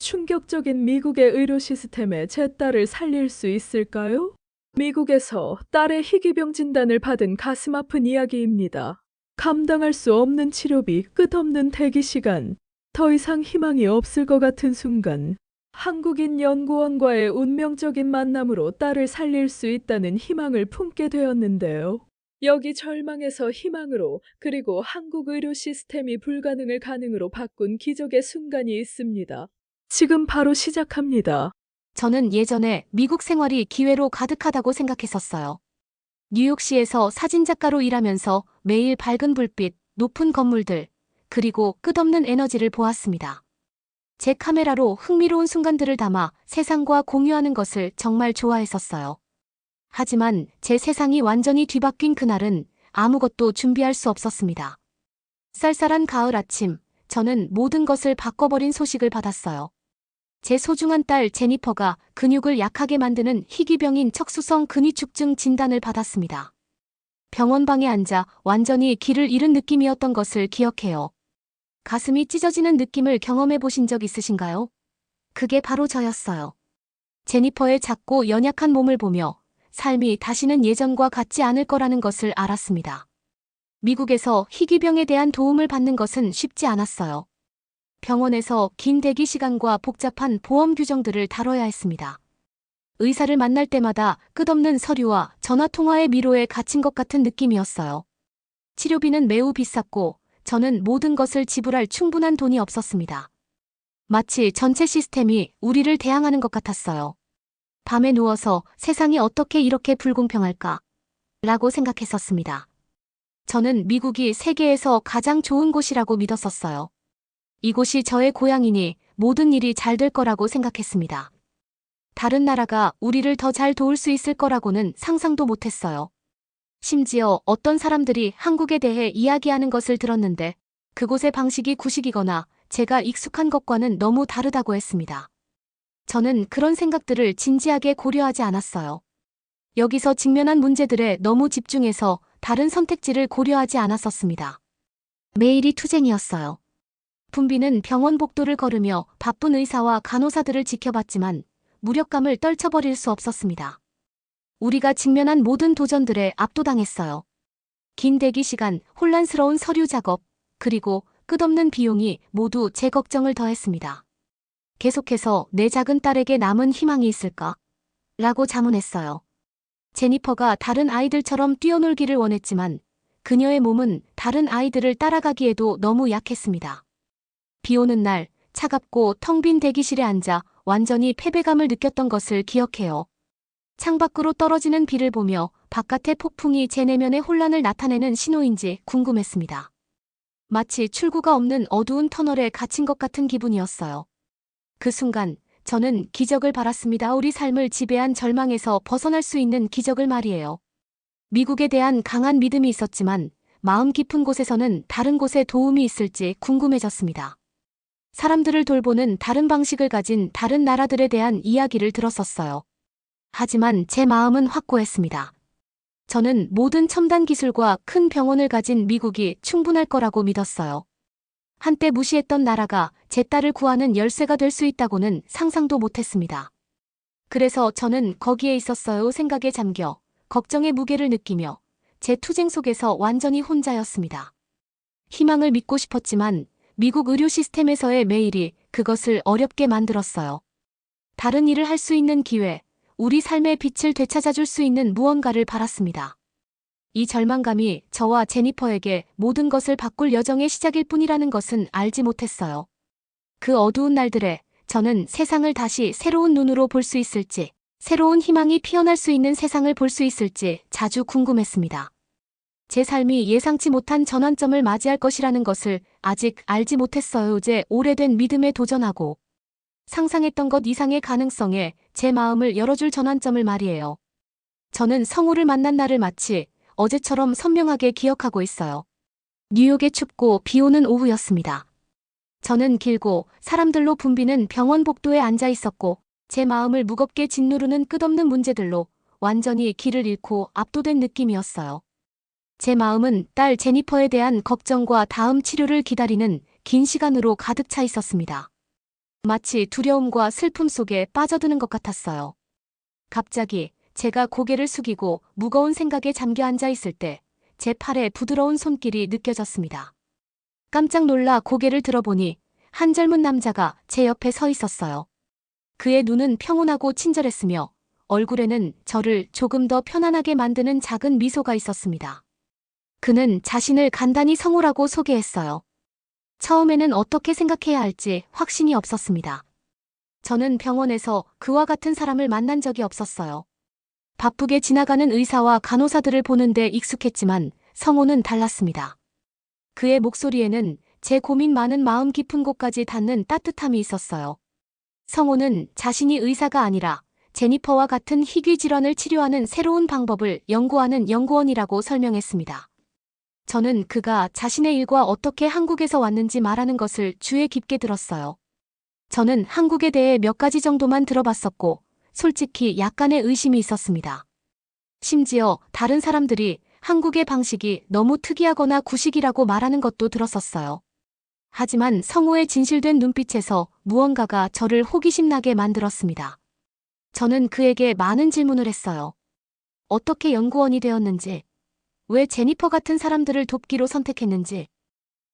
충격적인 미국의 의료 시스템에 제 딸을 살릴 수 있을까요? 미국에서 딸의 희귀병 진단을 받은 가슴 아픈 이야기입니다. 감당할 수 없는 치료비, 끝없는 대기 시간, 더 이상 희망이 없을 것 같은 순간, 한국인 연구원과의 운명적인 만남으로 딸을 살릴 수 있다는 희망을 품게 되었는데요. 여기 절망에서 희망으로, 그리고 한국 의료 시스템이 불가능을 가능으로 바꾼 기적의 순간이 있습니다. 지금 바로 시작합니다. 저는 예전에 미국 생활이 기회로 가득하다고 생각했었어요. 뉴욕시에서 사진작가로 일하면서 매일 밝은 불빛, 높은 건물들, 그리고 끝없는 에너지를 보았습니다. 제 카메라로 흥미로운 순간들을 담아 세상과 공유하는 것을 정말 좋아했었어요. 하지만 제 세상이 완전히 뒤바뀐 그날은 아무것도 준비할 수 없었습니다. 쌀쌀한 가을 아침, 저는 모든 것을 바꿔버린 소식을 받았어요. 제 소중한 딸 제니퍼가 근육을 약하게 만드는 희귀병인 척수성 근위축증 진단을 받았습니다. 병원방에 앉아 완전히 길을 잃은 느낌이었던 것을 기억해요. 가슴이 찢어지는 느낌을 경험해 보신 적 있으신가요? 그게 바로 저였어요. 제니퍼의 작고 연약한 몸을 보며 삶이 다시는 예전과 같지 않을 거라는 것을 알았습니다. 미국에서 희귀병에 대한 도움을 받는 것은 쉽지 않았어요. 병원에서 긴 대기 시간과 복잡한 보험 규정들을 다뤄야 했습니다. 의사를 만날 때마다 끝없는 서류와 전화 통화의 미로에 갇힌 것 같은 느낌이었어요. 치료비는 매우 비쌌고 저는 모든 것을 지불할 충분한 돈이 없었습니다. 마치 전체 시스템이 우리를 대항하는 것 같았어요. 밤에 누워서 세상이 어떻게 이렇게 불공평할까? 라고 생각했었습니다. 저는 미국이 세계에서 가장 좋은 곳이라고 믿었었어요. 이곳이 저의 고향이니 모든 일이 잘 될 거라고 생각했습니다. 다른 나라가 우리를 더 잘 도울 수 있을 거라고는 상상도 못했어요. 심지어 어떤 사람들이 한국에 대해 이야기하는 것을 들었는데 그곳의 방식이 구식이거나 제가 익숙한 것과는 너무 다르다고 했습니다. 저는 그런 생각들을 진지하게 고려하지 않았어요. 여기서 직면한 문제들에 너무 집중해서 다른 선택지를 고려하지 않았었습니다. 매일이 투쟁이었어요. 분비는 병원 복도를 걸으며 바쁜 의사와 간호사들을 지켜봤지만 무력감을 떨쳐버릴 수 없었습니다. 우리가 직면한 모든 도전들에 압도당했어요. 긴 대기 시간, 혼란스러운 서류 작업, 그리고 끝없는 비용이 모두 제 걱정을 더했습니다. 계속해서 내 작은 딸에게 남은 희망이 있을까? 라고 자문했어요. 제니퍼가 다른 아이들처럼 뛰어놀기를 원했지만 그녀의 몸은 다른 아이들을 따라가기에도 너무 약했습니다. 비 오는 날, 차갑고 텅 빈 대기실에 앉아 완전히 패배감을 느꼈던 것을 기억해요. 창밖으로 떨어지는 비를 보며 바깥의 폭풍이 제 내면의 혼란을 나타내는 신호인지 궁금했습니다. 마치 출구가 없는 어두운 터널에 갇힌 것 같은 기분이었어요. 그 순간, 저는 기적을 바랐습니다. 우리 삶을 지배한 절망에서 벗어날 수 있는 기적을 말이에요. 미국에 대한 강한 믿음이 있었지만 마음 깊은 곳에서는 다른 곳에 도움이 있을지 궁금해졌습니다. 사람들을 돌보는 다른 방식을 가진 다른 나라들에 대한 이야기를 들었었어요. 하지만 제 마음은 확고했습니다. 저는 모든 첨단 기술과 큰 병원을 가진 미국이 충분할 거라고 믿었어요. 한때 무시했던 나라가 제 딸을 구하는 열쇠가 될 수 있다고는 상상도 못했습니다. 그래서 저는 거기에 있었어요. 생각에 잠겨 걱정의 무게를 느끼며 제 투쟁 속에서 완전히 혼자였습니다. 희망을 믿고 싶었지만 미국 의료 시스템에서의 매일이 그것을 어렵게 만들었어요. 다른 일을 할 수 있는 기회, 우리 삶의 빛을 되찾아줄 수 있는 무언가를 바랐습니다. 이 절망감이 저와 제니퍼에게 모든 것을 바꿀 여정의 시작일 뿐이라는 것은 알지 못했어요. 그 어두운 날들에 저는 세상을 다시 새로운 눈으로 볼 수 있을지, 새로운 희망이 피어날 수 있는 세상을 볼 수 있을지 자주 궁금했습니다. 제 삶이 예상치 못한 전환점을 맞이할 것이라는 것을 아직 알지 못했어요. 제 오래된 믿음에 도전하고 상상했던 것 이상의 가능성에 제 마음을 열어줄 전환점을 말이에요. 저는 성우를 만난 날을 마치 어제처럼 선명하게 기억하고 있어요. 뉴욕의 춥고 비 오는 오후였습니다. 저는 길고 사람들로 붐비는 병원 복도에 앉아 있었고 제 마음을 무겁게 짓누르는 끝없는 문제들로 완전히 길을 잃고 압도된 느낌이었어요. 제 마음은 딸 제니퍼에 대한 걱정과 다음 치료를 기다리는 긴 시간으로 가득 차 있었습니다. 마치 두려움과 슬픔 속에 빠져드는 것 같았어요. 갑자기 제가 고개를 숙이고 무거운 생각에 잠겨 앉아 있을 때 제 팔에 부드러운 손길이 느껴졌습니다. 깜짝 놀라 고개를 들어보니 한 젊은 남자가 제 옆에 서 있었어요. 그의 눈은 평온하고 친절했으며 얼굴에는 저를 조금 더 편안하게 만드는 작은 미소가 있었습니다. 그는 자신을 간단히 성우라고 소개했어요. 처음에는 어떻게 생각해야 할지 확신이 없었습니다. 저는 병원에서 그와 같은 사람을 만난 적이 없었어요. 바쁘게 지나가는 의사와 간호사들을 보는데 익숙했지만 성우는 달랐습니다. 그의 목소리에는 제 고민 많은 마음 깊은 곳까지 닿는 따뜻함이 있었어요. 성우는 자신이 의사가 아니라 제니퍼와 같은 희귀 질환을 치료하는 새로운 방법을 연구하는 연구원이라고 설명했습니다. 저는 그가 자신의 일과 어떻게 한국에서 왔는지 말하는 것을 주의 깊게 들었어요. 저는 한국에 대해 몇 가지 정도만 들어봤었고, 솔직히 약간의 의심이 있었습니다. 심지어 다른 사람들이 한국의 방식이 너무 특이하거나 구식이라고 말하는 것도 들었었어요. 하지만 성우의 진실된 눈빛에서 무언가가 저를 호기심 나게 만들었습니다. 저는 그에게 많은 질문을 했어요. 어떻게 연구원이 되었는지, 왜 제니퍼 같은 사람들을 돕기로 선택했는지.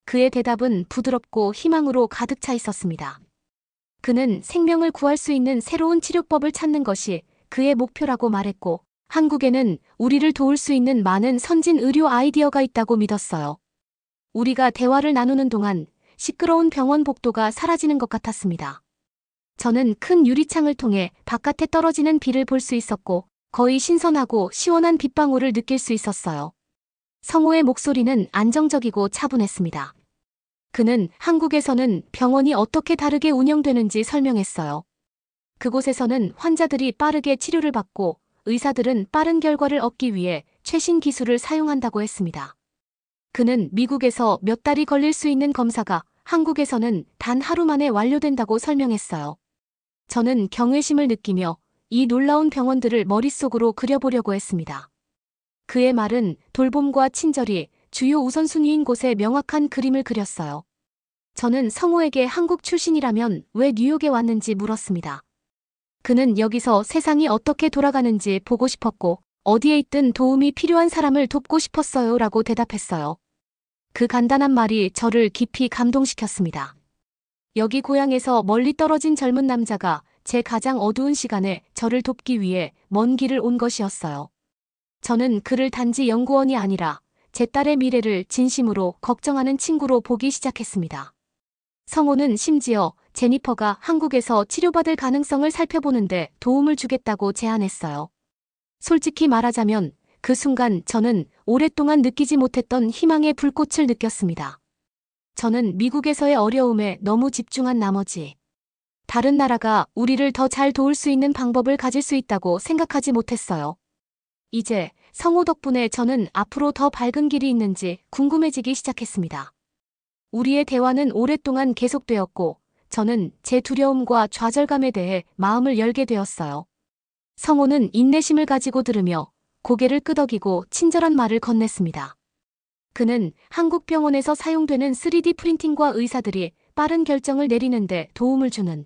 그의 대답은 부드럽고 희망으로 가득 차 있었습니다. 그는 생명을 구할 수 있는 새로운 치료법을 찾는 것이 그의 목표라고 말했고, 한국에는 우리를 도울 수 있는 많은 선진 의료 아이디어가 있다고 믿었어요. 우리가 대화를 나누는 동안 시끄러운 병원 복도가 사라지는 것 같았습니다. 저는 큰 유리창을 통해 바깥에 떨어지는 비를 볼 수 있었고, 거의 신선하고 시원한 빗방울을 느낄 수 있었어요. 성우의 목소리는 안정적이고 차분했습니다. 그는 한국에서는 병원이 어떻게 다르게 운영되는지 설명했어요. 그곳에서는 환자들이 빠르게 치료를 받고 의사들은 빠른 결과를 얻기 위해 최신 기술을 사용한다고 했습니다. 그는 미국에서 몇 달이 걸릴 수 있는 검사가 한국에서는 단 하루 만에 완료된다고 설명했어요. 저는 경외심을 느끼며 이 놀라운 병원들을 머릿속으로 그려보려고 했습니다. 그의 말은 돌봄과 친절이 주요 우선순위인 곳에 명확한 그림을 그렸어요. 저는 성우에게 한국 출신이라면 왜 뉴욕에 왔는지 물었습니다. 그는 여기서 세상이 어떻게 돌아가는지 보고 싶었고 어디에 있든 도움이 필요한 사람을 돕고 싶었어요 라고 대답했어요. 그 간단한 말이 저를 깊이 감동시켰습니다. 여기 고향에서 멀리 떨어진 젊은 남자가 제 가장 어두운 시간에 저를 돕기 위해 먼 길을 온 것이었어요. 저는 그를 단지 연구원이 아니라 제 딸의 미래를 진심으로 걱정하는 친구로 보기 시작했습니다. 성우는 심지어 제니퍼가 한국에서 치료받을 가능성을 살펴보는데 도움을 주겠다고 제안했어요. 솔직히 말하자면 그 순간 저는 오랫동안 느끼지 못했던 희망의 불꽃을 느꼈습니다. 저는 미국에서의 어려움에 너무 집중한 나머지 다른 나라가 우리를 더 잘 도울 수 있는 방법을 가질 수 있다고 생각하지 못했어요. 이제 성우 덕분에 저는 앞으로 더 밝은 길이 있는지 궁금해지기 시작했습니다. 우리의 대화는 오랫동안 계속되었고 저는 제 두려움과 좌절감에 대해 마음을 열게 되었어요. 성우는 인내심을 가지고 들으며 고개를 끄덕이고 친절한 말을 건넸습니다. 그는 한국 병원에서 사용되는 3D 프린팅과 의사들이 빠른 결정을 내리는데 도움을 주는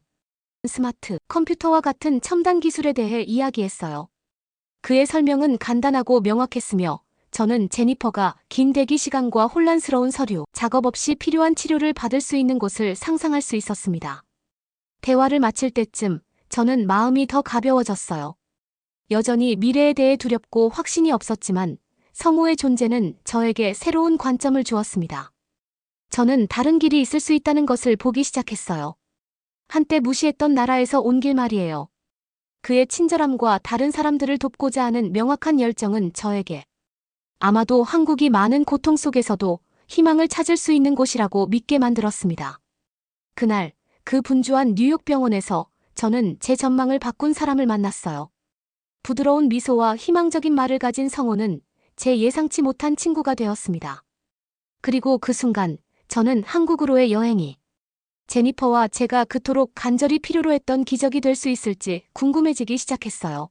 스마트 컴퓨터와 같은 첨단 기술에 대해 이야기했어요. 그의 설명은 간단하고 명확했으며 저는 제니퍼가 긴 대기 시간과 혼란스러운 서류, 작업 없이 필요한 치료를 받을 수 있는 곳을 상상할 수 있었습니다. 대화를 마칠 때쯤 저는 마음이 더 가벼워졌어요. 여전히 미래에 대해 두렵고 확신이 없었지만 성우의 존재는 저에게 새로운 관점을 주었습니다. 저는 다른 길이 있을 수 있다는 것을 보기 시작했어요. 한때 무시했던 나라에서 온 길 말이에요. 그의 친절함과 다른 사람들을 돕고자 하는 명확한 열정은 저에게 아마도 한국이 많은 고통 속에서도 희망을 찾을 수 있는 곳이라고 믿게 만들었습니다. 그날 그 분주한 뉴욕 병원에서 저는 제 전망을 바꾼 사람을 만났어요. 부드러운 미소와 희망적인 말을 가진 성우는 제 예상치 못한 친구가 되었습니다. 그리고 그 순간 저는 한국으로의 여행이 제니퍼와 제가 그토록 간절히 필요로 했던 기적이 될 수 있을지 궁금해지기 시작했어요.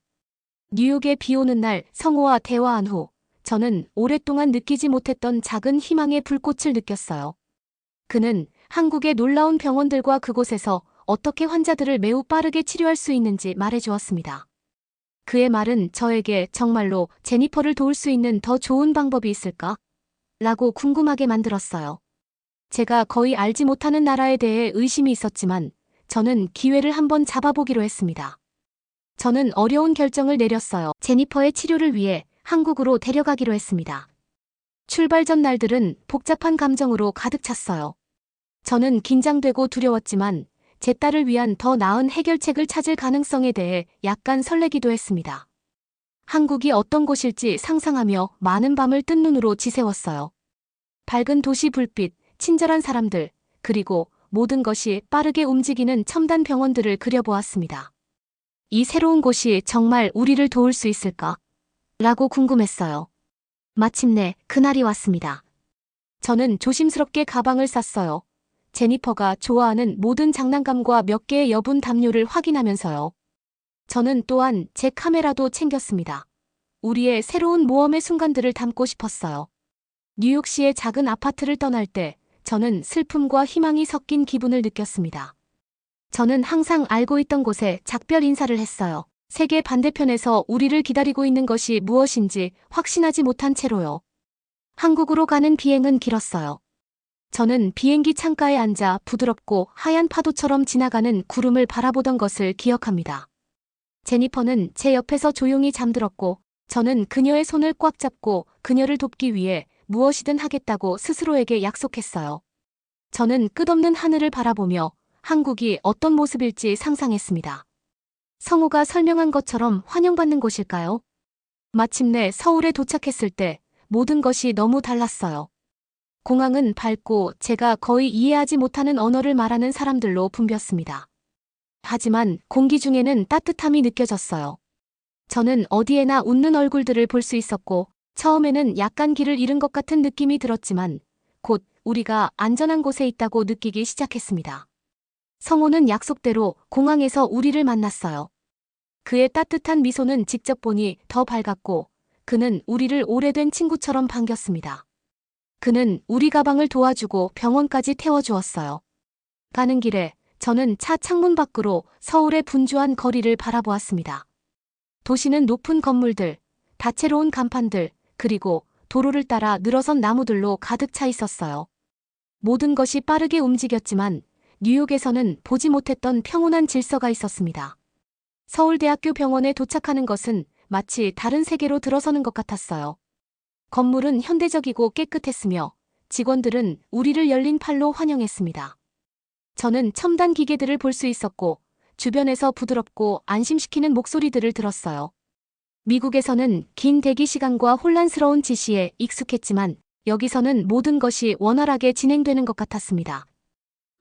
뉴욕에 비 오는 날 성우와 대화한 후 저는 오랫동안 느끼지 못했던 작은 희망의 불꽃을 느꼈어요. 그는 한국의 놀라운 병원들과 그곳에서 어떻게 환자들을 매우 빠르게 치료할 수 있는지 말해주었습니다. 그의 말은 저에게 정말로 제니퍼를 도울 수 있는 더 좋은 방법이 있을까? 라고 궁금하게 만들었어요. 제가 거의 알지 못하는 나라에 대해 의심이 있었지만 저는 기회를 한번 잡아보기로 했습니다. 저는 어려운 결정을 내렸어요. 제니퍼의 치료를 위해 한국으로 데려가기로 했습니다. 출발 전 날들은 복잡한 감정으로 가득 찼어요. 저는 긴장되고 두려웠지만 제 딸을 위한 더 나은 해결책을 찾을 가능성에 대해 약간 설레기도 했습니다. 한국이 어떤 곳일지 상상하며 많은 밤을 뜬 눈으로 지새웠어요. 밝은 도시 불빛, 친절한 사람들, 그리고 모든 것이 빠르게 움직이는 첨단 병원들을 그려보았습니다. 이 새로운 곳이 정말 우리를 도울 수 있을까? 라고 궁금했어요. 마침내 그날이 왔습니다. 저는 조심스럽게 가방을 쌌어요. 제니퍼가 좋아하는 모든 장난감과 몇 개의 여분 담요를 확인하면서요. 저는 또한 제 카메라도 챙겼습니다. 우리의 새로운 모험의 순간들을 담고 싶었어요. 뉴욕시의 작은 아파트를 떠날 때 저는 슬픔과 희망이 섞인 기분을 느꼈습니다. 저는 항상 알고 있던 곳에 작별 인사를 했어요. 세계 반대편에서 우리를 기다리고 있는 것이 무엇인지 확신하지 못한 채로요. 한국으로 가는 비행은 길었어요. 저는 비행기 창가에 앉아 부드럽고 하얀 파도처럼 지나가는 구름을 바라보던 것을 기억합니다. 제니퍼는 제 옆에서 조용히 잠들었고 저는 그녀의 손을 꽉 잡고 그녀를 돕기 위해 무엇이든 하겠다고 스스로에게 약속했어요. 저는 끝없는 하늘을 바라보며 한국이 어떤 모습일지 상상했습니다. 성우가 설명한 것처럼 환영받는 곳일까요? 마침내 서울에 도착했을 때 모든 것이 너무 달랐어요. 공항은 밝고 제가 거의 이해하지 못하는 언어를 말하는 사람들로 붐볐습니다. 하지만 공기 중에는 따뜻함이 느껴졌어요. 저는 어디에나 웃는 얼굴들을 볼 수 있었고 처음에는 약간 길을 잃은 것 같은 느낌이 들었지만 곧 우리가 안전한 곳에 있다고 느끼기 시작했습니다. 성호는 약속대로 공항에서 우리를 만났어요. 그의 따뜻한 미소는 직접 보니 더 밝았고 그는 우리를 오래된 친구처럼 반겼습니다. 그는 우리 가방을 도와주고 병원까지 태워주었어요. 가는 길에 저는 차 창문 밖으로 서울의 분주한 거리를 바라보았습니다. 도시는 높은 건물들, 다채로운 간판들, 그리고 도로를 따라 늘어선 나무들로 가득 차 있었어요. 모든 것이 빠르게 움직였지만 뉴욕에서는 보지 못했던 평온한 질서가 있었습니다. 서울대학교 병원에 도착하는 것은 마치 다른 세계로 들어서는 것 같았어요. 건물은 현대적이고 깨끗했으며 직원들은 우리를 열린 팔로 환영했습니다. 저는 첨단 기계들을 볼 수 있었고 주변에서 부드럽고 안심시키는 목소리들을 들었어요. 미국에서는 긴 대기 시간과 혼란스러운 지시에 익숙했지만 여기서는 모든 것이 원활하게 진행되는 것 같았습니다.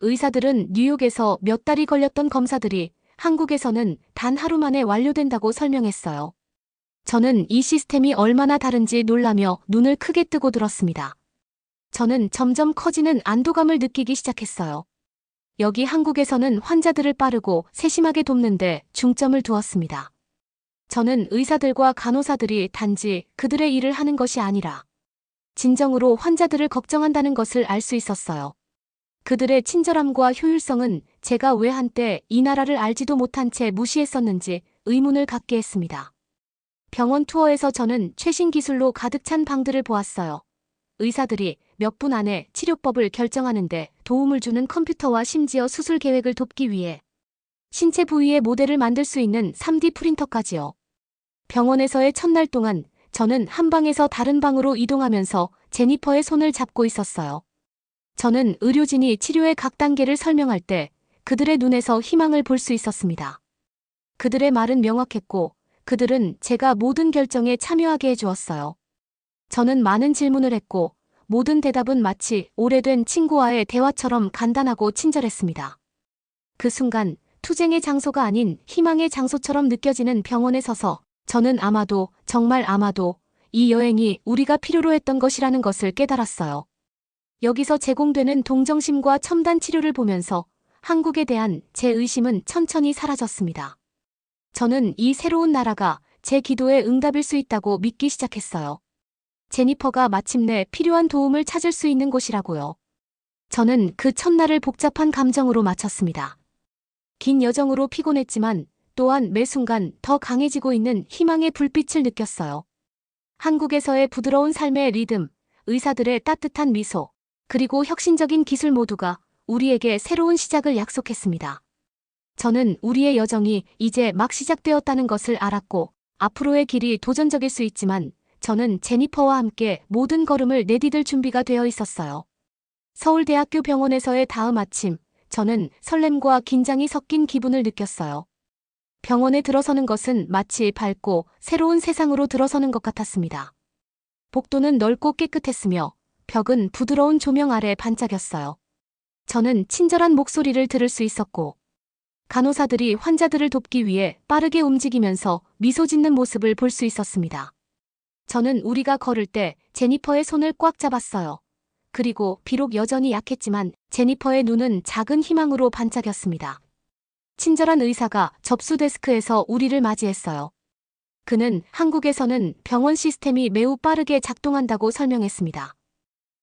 의사들은 뉴욕에서 몇 달이 걸렸던 검사들이 한국에서는 단 하루 만에 완료된다고 설명했어요. 저는 이 시스템이 얼마나 다른지 놀라며 눈을 크게 뜨고 들었습니다. 저는 점점 커지는 안도감을 느끼기 시작했어요. 여기 한국에서는 환자들을 빠르고 세심하게 돕는데 중점을 두었습니다. 저는 의사들과 간호사들이 단지 그들의 일을 하는 것이 아니라 진정으로 환자들을 걱정한다는 것을 알 수 있었어요. 그들의 친절함과 효율성은 제가 왜 한때 이 나라를 알지도 못한 채 무시했었는지 의문을 갖게 했습니다. 병원 투어에서 저는 최신 기술로 가득 찬 방들을 보았어요. 의사들이 몇 분 안에 치료법을 결정하는데 도움을 주는 컴퓨터와 심지어 수술 계획을 돕기 위해 신체 부위의 모델을 만들 수 있는 3D 프린터까지요. 병원에서의 첫날 동안 저는 한 방에서 다른 방으로 이동하면서 제니퍼의 손을 잡고 있었어요. 저는 의료진이 치료의 각 단계를 설명할 때 그들의 눈에서 희망을 볼 수 있었습니다. 그들의 말은 명확했고 그들은 제가 모든 결정에 참여하게 해주었어요. 저는 많은 질문을 했고 모든 대답은 마치 오래된 친구와의 대화처럼 간단하고 친절했습니다. 그 순간 투쟁의 장소가 아닌 희망의 장소처럼 느껴지는 병원에 서서 저는 아마도 정말 아마도 이 여행이 우리가 필요로 했던 것이라는 것을 깨달았어요. 여기서 제공되는 동정심과 첨단 치료를 보면서 한국에 대한 제 의심은 천천히 사라졌습니다. 저는 이 새로운 나라가 제 기도의 응답일 수 있다고 믿기 시작했어요. 제니퍼가 마침내 필요한 도움을 찾을 수 있는 곳이라고요. 저는 그 첫날을 복잡한 감정으로 마쳤습니다. 긴 여정으로 피곤했지만 또한 매 순간 더 강해지고 있는 희망의 불빛을 느꼈어요. 한국에서의 부드러운 삶의 리듬, 의사들의 따뜻한 미소, 그리고 혁신적인 기술 모두가 우리에게 새로운 시작을 약속했습니다. 저는 우리의 여정이 이제 막 시작되었다는 것을 알았고, 앞으로의 길이 도전적일 수 있지만 저는 제니퍼와 함께 모든 걸음을 내디딜 준비가 되어 있었어요. 서울대학교 병원에서의 다음 아침, 저는 설렘과 긴장이 섞인 기분을 느꼈어요. 병원에 들어서는 것은 마치 밝고 새로운 세상으로 들어서는 것 같았습니다. 복도는 넓고 깨끗했으며 벽은 부드러운 조명 아래 반짝였어요. 저는 친절한 목소리를 들을 수 있었고, 간호사들이 환자들을 돕기 위해 빠르게 움직이면서 미소 짓는 모습을 볼 수 있었습니다. 저는 우리가 걸을 때 제니퍼의 손을 꽉 잡았어요. 그리고 비록 여전히 약했지만 제니퍼의 눈은 작은 희망으로 반짝였습니다. 친절한 의사가 접수 데스크에서 우리를 맞이했어요. 그는 한국에서는 병원 시스템이 매우 빠르게 작동한다고 설명했습니다.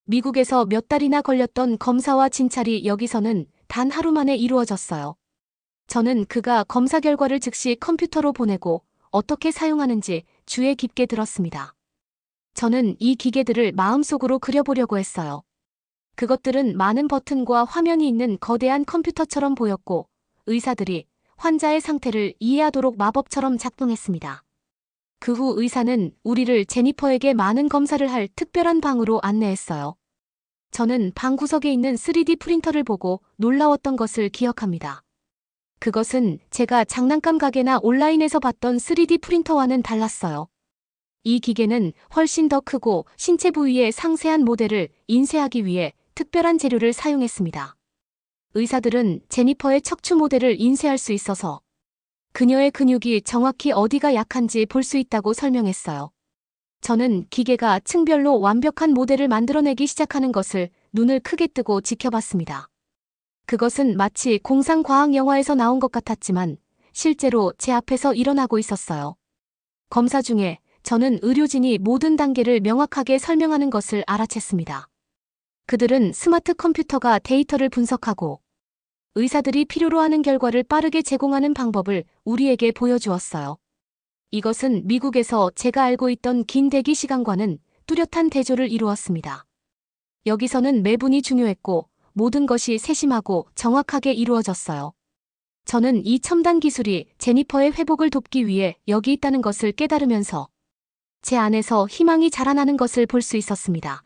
미국에서 몇 달이나 걸렸던 검사와 진찰이 여기서는 단 하루 만에 이루어졌어요. 저는 그가 검사 결과를 즉시 컴퓨터로 보내고 어떻게 사용하는지 주의 깊게 들었습니다. 저는 이 기계들을 마음속으로 그려보려고 했어요. 그것들은 많은 버튼과 화면이 있는 거대한 컴퓨터처럼 보였고, 의사들이 환자의 상태를 이해하도록 마법처럼 작동했습니다. 그 후 의사는 우리를 제니퍼에게 많은 검사를 할 특별한 방으로 안내했어요. 저는 방 구석에 있는 3D 프린터를 보고 놀라웠던 것을 기억합니다. 그것은 제가 장난감 가게나 온라인에서 봤던 3D 프린터와는 달랐어요. 이 기계는 훨씬 더 크고 신체 부위의 상세한 모델을 인쇄하기 위해 특별한 재료를 사용했습니다. 의사들은 제니퍼의 척추 모델을 인쇄할 수 있어서 그녀의 근육이 정확히 어디가 약한지 볼 수 있다고 설명했어요. 저는 기계가 층별로 완벽한 모델을 만들어내기 시작하는 것을 눈을 크게 뜨고 지켜봤습니다. 그것은 마치 공상과학 영화에서 나온 것 같았지만 실제로 제 앞에서 일어나고 있었어요. 검사 중에 저는 의료진이 모든 단계를 명확하게 설명하는 것을 알아챘습니다. 그들은 스마트 컴퓨터가 데이터를 분석하고 의사들이 필요로 하는 결과를 빠르게 제공하는 방법을 우리에게 보여주었어요. 이것은 미국에서 제가 알고 있던 긴 대기 시간과는 뚜렷한 대조를 이루었습니다. 여기서는 매분이 중요했고 모든 것이 세심하고 정확하게 이루어졌어요. 저는 이 첨단 기술이 제니퍼의 회복을 돕기 위해 여기 있다는 것을 깨달으면서 제 안에서 희망이 자라나는 것을 볼 수 있었습니다.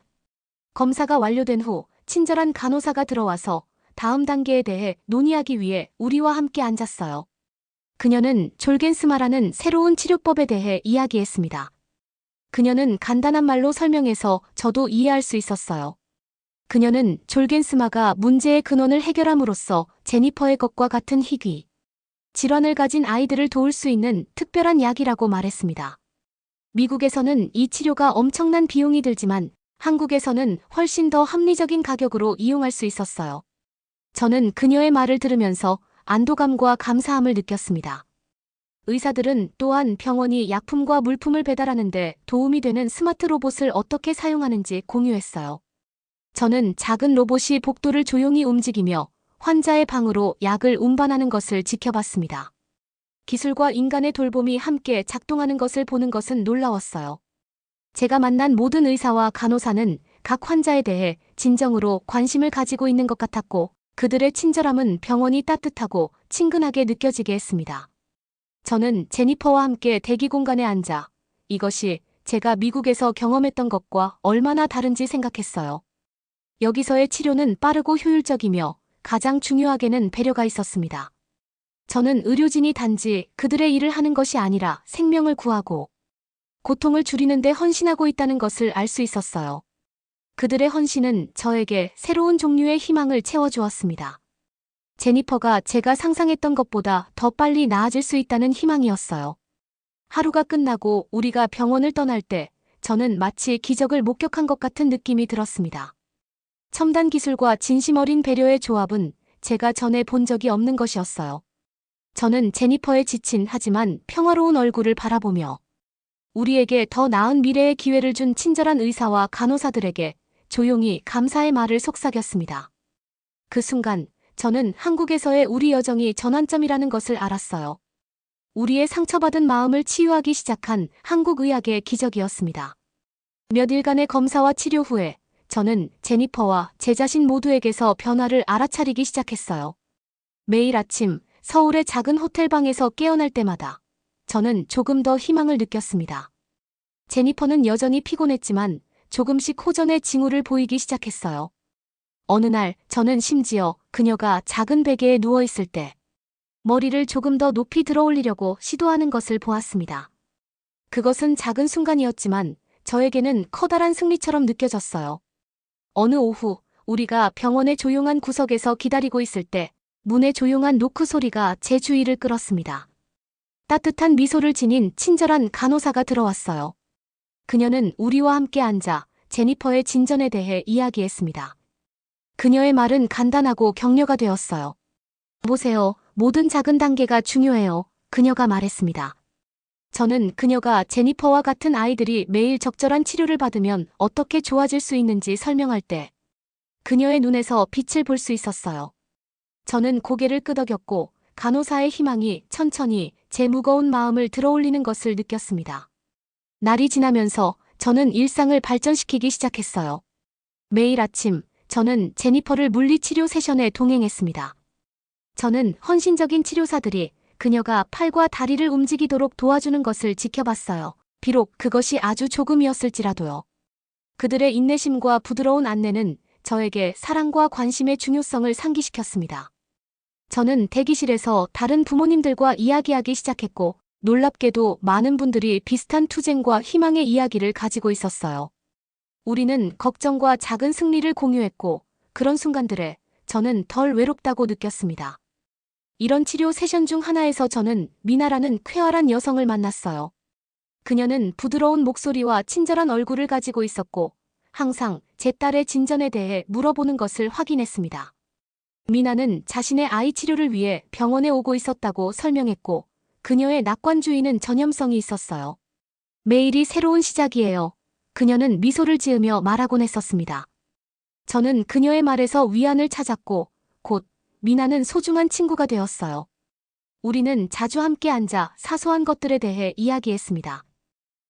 검사가 완료된 후 친절한 간호사가 들어와서 다음 단계에 대해 논의하기 위해 우리와 함께 앉았어요. 그녀는 졸겐스마라는 새로운 치료법에 대해 이야기했습니다. 그녀는 간단한 말로 설명해서 저도 이해할 수 있었어요. 그녀는 졸겐스마가 문제의 근원을 해결함으로써 제니퍼의 것과 같은 희귀 질환을 가진 아이들을 도울 수 있는 특별한 약이라고 말했습니다. 미국에서는 이 치료가 엄청난 비용이 들지만 한국에서는 훨씬 더 합리적인 가격으로 이용할 수 있었어요. 저는 그녀의 말을 들으면서 안도감과 감사함을 느꼈습니다. 의사들은 또한 병원이 약품과 물품을 배달하는 데 도움이 되는 스마트 로봇을 어떻게 사용하는지 공유했어요. 저는 작은 로봇이 복도를 조용히 움직이며 환자의 방으로 약을 운반하는 것을 지켜봤습니다. 기술과 인간의 돌봄이 함께 작동하는 것을 보는 것은 놀라웠어요. 제가 만난 모든 의사와 간호사는 각 환자에 대해 진정으로 관심을 가지고 있는 것 같았고, 그들의 친절함은 병원이 따뜻하고 친근하게 느껴지게 했습니다. 저는 제니퍼와 함께 대기 공간에 앉아 이것이 제가 미국에서 경험했던 것과 얼마나 다른지 생각했어요. 여기서의 치료는 빠르고 효율적이며 가장 중요하게는 배려가 있었습니다. 저는 의료진이 단지 그들의 일을 하는 것이 아니라 생명을 구하고 고통을 줄이는 데 헌신하고 있다는 것을 알 수 있었어요. 그들의 헌신은 저에게 새로운 종류의 희망을 채워주었습니다. 제니퍼가 제가 상상했던 것보다 더 빨리 나아질 수 있다는 희망이었어요. 하루가 끝나고 우리가 병원을 떠날 때 저는 마치 기적을 목격한 것 같은 느낌이 들었습니다. 첨단 기술과 진심 어린 배려의 조합은 제가 전에 본 적이 없는 것이었어요. 저는 제니퍼의 지친 하지만 평화로운 얼굴을 바라보며 우리에게 더 나은 미래의 기회를 준 친절한 의사와 간호사들에게 조용히 감사의 말을 속삭였습니다. 그 순간 저는 한국에서의 우리 여정이 전환점이라는 것을 알았어요. 우리의 상처받은 마음을 치유하기 시작한 한국의학의 기적이었습니다. 몇 일간의 검사와 치료 후에 저는 제니퍼와 제 자신 모두에게서 변화를 알아차리기 시작했어요. 매일 아침 서울의 작은 호텔방에서 깨어날 때마다 저는 조금 더 희망을 느꼈습니다. 제니퍼는 여전히 피곤했지만 조금씩 호전의 징후를 보이기 시작했어요. 어느 날 저는 심지어 그녀가 작은 베개에 누워있을 때 머리를 조금 더 높이 들어올리려고 시도하는 것을 보았습니다. 그것은 작은 순간이었지만 저에게는 커다란 승리처럼 느껴졌어요. 어느 오후 우리가 병원의 조용한 구석에서 기다리고 있을 때 문의 조용한 노크 소리가 제 주의를 끌었습니다. 따뜻한 미소를 지닌 친절한 간호사가 들어왔어요. 그녀는 우리와 함께 앉아 제니퍼의 진전에 대해 이야기했습니다. 그녀의 말은 간단하고 격려가 되었어요. 보세요. 모든 작은 단계가 중요해요. 그녀가 말했습니다. 저는 그녀가 제니퍼와 같은 아이들이 매일 적절한 치료를 받으면 어떻게 좋아질 수 있는지 설명할 때 그녀의 눈에서 빛을 볼 수 있었어요. 저는 고개를 끄덕였고 간호사의 희망이 천천히 제 무거운 마음을 들어올리는 것을 느꼈습니다. 날이 지나면서 저는 일상을 발전시키기 시작했어요. 매일 아침 저는 제니퍼를 물리치료 세션에 동행했습니다. 저는 헌신적인 치료사들이 그녀가 팔과 다리를 움직이도록 도와주는 것을 지켜봤어요. 비록 그것이 아주 조금이었을지라도요. 그들의 인내심과 부드러운 안내는 저에게 사랑과 관심의 중요성을 상기시켰습니다. 저는 대기실에서 다른 부모님들과 이야기하기 시작했고 놀랍게도 많은 분들이 비슷한 투쟁과 희망의 이야기를 가지고 있었어요. 우리는 걱정과 작은 승리를 공유했고 그런 순간들에 저는 덜 외롭다고 느꼈습니다. 이런 치료 세션 중 하나에서 저는 미나라는 쾌활한 여성을 만났어요. 그녀는 부드러운 목소리와 친절한 얼굴을 가지고 있었고 항상 제 딸의 진전에 대해 물어보는 것을 확인했습니다. 미나는 자신의 아이 치료를 위해 병원에 오고 있었다고 설명했고 그녀의 낙관주의는 전염성이 있었어요. 매일이 새로운 시작이에요. 그녀는 미소를 지으며 말하곤 했었습니다. 저는 그녀의 말에서 위안을 찾았고 곧 미나는 소중한 친구가 되었어요. 우리는 자주 함께 앉아 사소한 것들에 대해 이야기했습니다.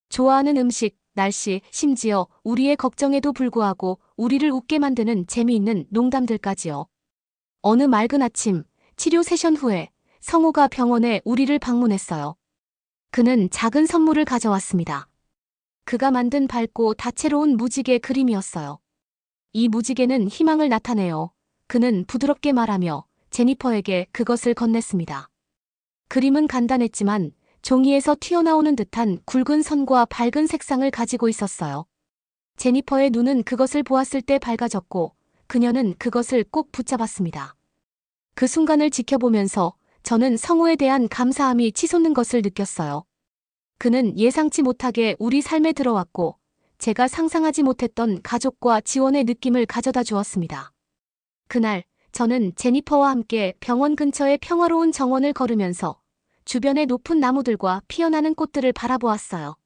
좋아하는 음식, 날씨, 심지어 우리의 걱정에도 불구하고 우리를 웃게 만드는 재미있는 농담들까지요. 어느 맑은 아침, 치료 세션 후에 성우가 병원에 우리를 방문했어요. 그는 작은 선물을 가져왔습니다. 그가 만든 밝고 다채로운 무지개 그림이었어요. 이 무지개는 희망을 나타내요. 그는 부드럽게 말하며 제니퍼에게 그것을 건넸습니다. 그림은 간단했지만 종이에서 튀어나오는 듯한 굵은 선과 밝은 색상을 가지고 있었어요. 제니퍼의 눈은 그것을 보았을 때 밝아졌고 그녀는 그것을 꼭 붙잡았습니다. 그 순간을 지켜보면서 저는 성우에 대한 감사함이 치솟는 것을 느꼈어요. 그는 예상치 못하게 우리 삶에 들어왔고 제가 상상하지 못했던 가족과 지원의 느낌을 가져다 주었습니다. 그날 저는 제니퍼와 함께 병원 근처의 평화로운 정원을 걸으면서 주변의 높은 나무들과 피어나는 꽃들을 바라보았어요.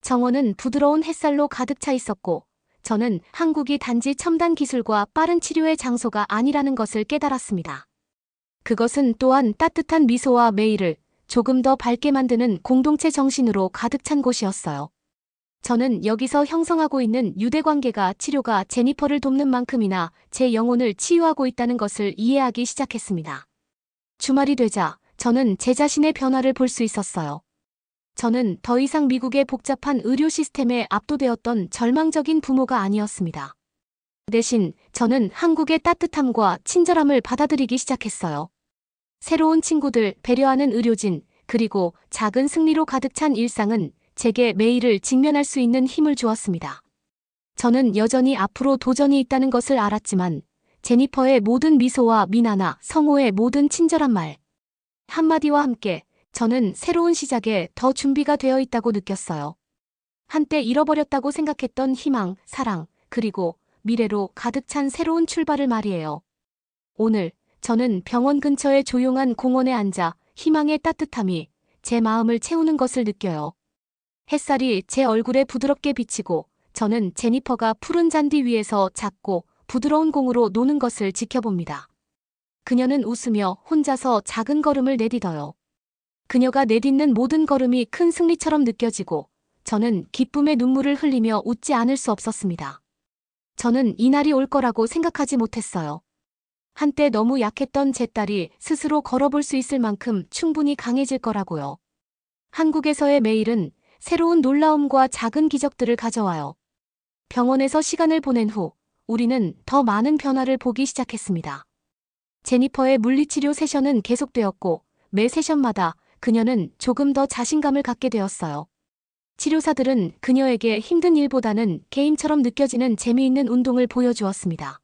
정원은 부드러운 햇살로 가득 차 있었고 저는 한국이 단지 첨단 기술과 빠른 치료의 장소가 아니라는 것을 깨달았습니다. 그것은 또한 따뜻한 미소와 매일을 조금 더 밝게 만드는 공동체 정신으로 가득 찬 곳이었어요. 저는 여기서 형성하고 있는 유대관계가 치료가 제니퍼를 돕는 만큼이나 제 영혼을 치유하고 있다는 것을 이해하기 시작했습니다. 주말이 되자 저는 제 자신의 변화를 볼 수 있었어요. 저는 더 이상 미국의 복잡한 의료 시스템에 압도되었던 절망적인 부모가 아니었습니다. 대신 저는 한국의 따뜻함과 친절함을 받아들이기 시작했어요. 새로운 친구들, 배려하는 의료진, 그리고 작은 승리로 가득 찬 일상은 제게 매일을 직면할 수 있는 힘을 주었습니다. 저는 여전히 앞으로 도전이 있다는 것을 알았지만 제니퍼의 모든 미소와 미나나 성우의 모든 친절한 말 한마디와 함께 저는 새로운 시작에 더 준비가 되어 있다고 느꼈어요. 한때 잃어버렸다고 생각했던 희망, 사랑, 그리고 미래로 가득 찬 새로운 출발을 말이에요. 오늘 저는 병원 근처의 조용한 공원에 앉아 희망의 따뜻함이 제 마음을 채우는 것을 느껴요. 햇살이 제 얼굴에 부드럽게 비치고 저는 제니퍼가 푸른 잔디 위에서 작고 부드러운 공으로 노는 것을 지켜봅니다. 그녀는 웃으며 혼자서 작은 걸음을 내딛어요. 그녀가 내딛는 모든 걸음이 큰 승리처럼 느껴지고 저는 기쁨의 눈물을 흘리며 웃지 않을 수 없었습니다. 저는 이날이 올 거라고 생각하지 못했어요. 한때 너무 약했던 제 딸이 스스로 걸어볼 수 있을 만큼 충분히 강해질 거라고요. 한국에서의 매일은 새로운 놀라움과 작은 기적들을 가져와요. 병원에서 시간을 보낸 후 우리는 더 많은 변화를 보기 시작했습니다. 제니퍼의 물리치료 세션은 계속되었고 매 세션마다 그녀는 조금 더 자신감을 갖게 되었어요. 치료사들은 그녀에게 힘든 일보다는 게임처럼 느껴지는 재미있는 운동을 보여주었습니다.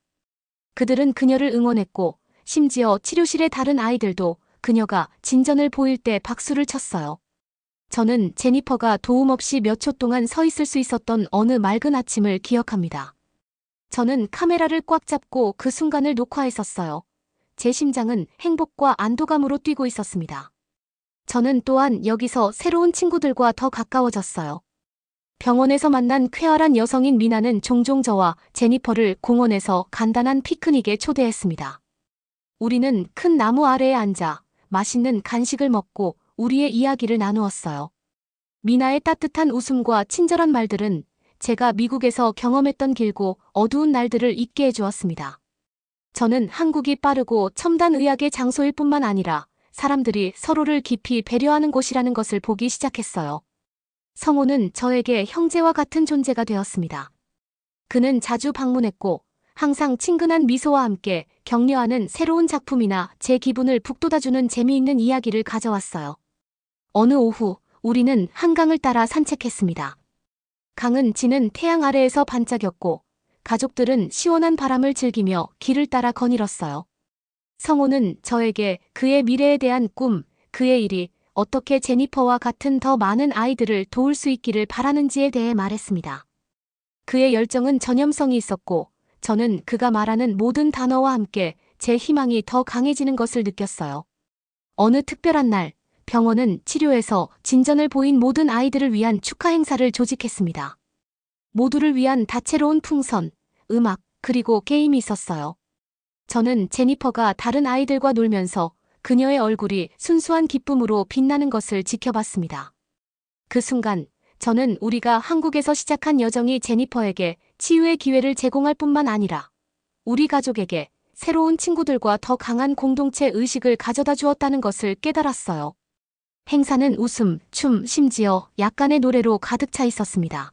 그들은 그녀를 응원했고 심지어 치료실의 다른 아이들도 그녀가 진전을 보일 때 박수를 쳤어요. 저는 제니퍼가 도움 없이 몇 초 동안 서 있을 수 있었던 어느 맑은 아침을 기억합니다. 저는 카메라를 꽉 잡고 그 순간을 녹화했었어요. 제 심장은 행복과 안도감으로 뛰고 있었습니다. 저는 또한 여기서 새로운 친구들과 더 가까워졌어요. 병원에서 만난 쾌활한 여성인 미나는 종종 저와 제니퍼를 공원에서 간단한 피크닉에 초대했습니다. 우리는 큰 나무 아래에 앉아 맛있는 간식을 먹고 우리의 이야기를 나누었어요. 미나의 따뜻한 웃음과 친절한 말들은 제가 미국에서 경험했던 길고 어두운 날들을 잊게 해주었습니다. 저는 한국이 빠르고 첨단 의학의 장소일 뿐만 아니라 사람들이 서로를 깊이 배려하는 곳이라는 것을 보기 시작했어요. 성호는 저에게 형제와 같은 존재가 되었습니다. 그는 자주 방문했고 항상 친근한 미소와 함께 격려하는 새로운 작품이나 제 기분을 북돋아주는 재미있는 이야기를 가져왔어요. 어느 오후 우리는 한강을 따라 산책했습니다. 강은 지는 태양 아래에서 반짝였고 가족들은 시원한 바람을 즐기며 길을 따라 거닐었어요. 성호는 저에게 그의 미래에 대한 꿈, 그의 일이 어떻게 제니퍼와 같은 더 많은 아이들을 도울 수 있기를 바라는지에 대해 말했습니다. 그의 열정은 전염성이 있었고 저는 그가 말하는 모든 단어와 함께 제 희망이 더 강해지는 것을 느꼈어요. 어느 특별한 날, 병원은 치료에서 진전을 보인 모든 아이들을 위한 축하 행사를 조직했습니다. 모두를 위한 다채로운 풍선, 음악, 그리고 게임이 있었어요. 저는 제니퍼가 다른 아이들과 놀면서 그녀의 얼굴이 순수한 기쁨으로 빛나는 것을 지켜봤습니다. 그 순간 저는 우리가 한국에서 시작한 여정이 제니퍼에게 치유의 기회를 제공할 뿐만 아니라 우리 가족에게 새로운 친구들과 더 강한 공동체 의식을 가져다 주었다는 것을 깨달았어요. 행사는 웃음, 춤, 심지어 약간의 노래로 가득 차 있었습니다.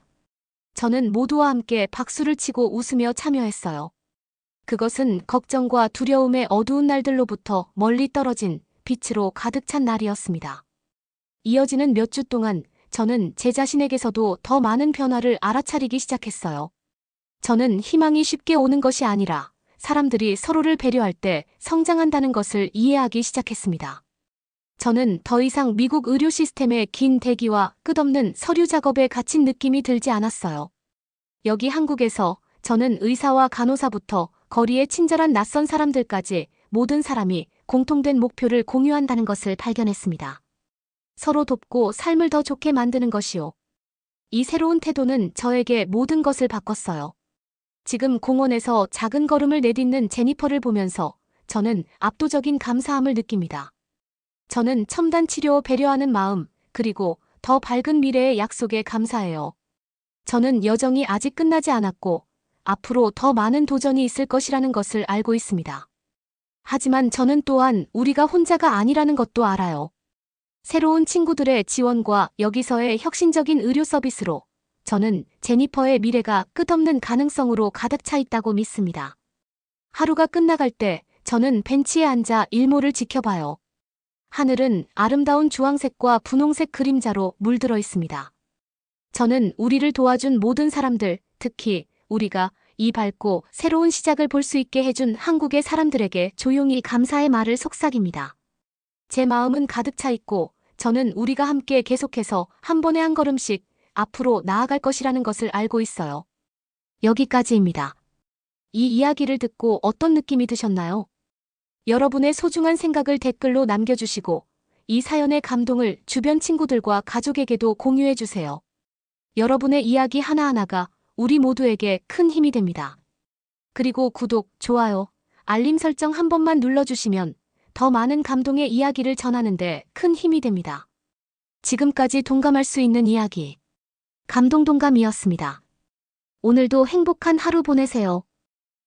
저는 모두와 함께 박수를 치고 웃으며 참여했어요. 그것은 걱정과 두려움의 어두운 날들로부터 멀리 떨어진 빛으로 가득 찬 날이었습니다. 이어지는 몇 주 동안 저는 제 자신에게서도 더 많은 변화를 알아차리기 시작했어요. 저는 희망이 쉽게 오는 것이 아니라 사람들이 서로를 배려할 때 성장한다는 것을 이해하기 시작했습니다. 저는 더 이상 미국 의료 시스템의 긴 대기와 끝없는 서류 작업에 갇힌 느낌이 들지 않았어요. 여기 한국에서 저는 의사와 간호사부터 거리의 친절한 낯선 사람들까지 모든 사람이 공통된 목표를 공유한다는 것을 발견했습니다. 서로 돕고 삶을 더 좋게 만드는 것이요. 이 새로운 태도는 저에게 모든 것을 바꿨어요. 지금 공원에서 작은 걸음을 내딛는 제니퍼를 보면서 저는 압도적인 감사함을 느낍니다. 저는 첨단 치료 배려하는 마음, 그리고 더 밝은 미래의 약속에 감사해요. 저는 여정이 아직 끝나지 않았고 앞으로 더 많은 도전이 있을 것이라는 것을 알고 있습니다. 하지만 저는 또한 우리가 혼자가 아니라는 것도 알아요. 새로운 친구들의 지원과 여기서의 혁신적인 의료 서비스로 저는 제니퍼의 미래가 끝없는 가능성으로 가득 차 있다고 믿습니다. 하루가 끝나갈 때 저는 벤치에 앉아 일몰을 지켜봐요. 하늘은 아름다운 주황색과 분홍색 그림자로 물들어 있습니다. 저는 우리를 도와준 모든 사람들, 특히 우리가 이 밝고 새로운 시작을 볼 수 있게 해준 한국의 사람들에게 조용히 감사의 말을 속삭입니다. 제 마음은 가득 차 있고 저는 우리가 함께 계속해서 한 번에 한 걸음씩 앞으로 나아갈 것이라는 것을 알고 있어요. 여기까지입니다. 이 이야기를 듣고 어떤 느낌이 드셨나요? 여러분의 소중한 생각을 댓글로 남겨주시고 이 사연의 감동을 주변 친구들과 가족에게도 공유해주세요. 여러분의 이야기 하나하나가 우리 모두에게 큰 힘이 됩니다. 그리고 구독, 좋아요, 알림 설정 한 번만 눌러주시면 더 많은 감동의 이야기를 전하는데 큰 힘이 됩니다. 지금까지 동감할 수 있는 이야기. 감동동감이었습니다. 오늘도 행복한 하루 보내세요.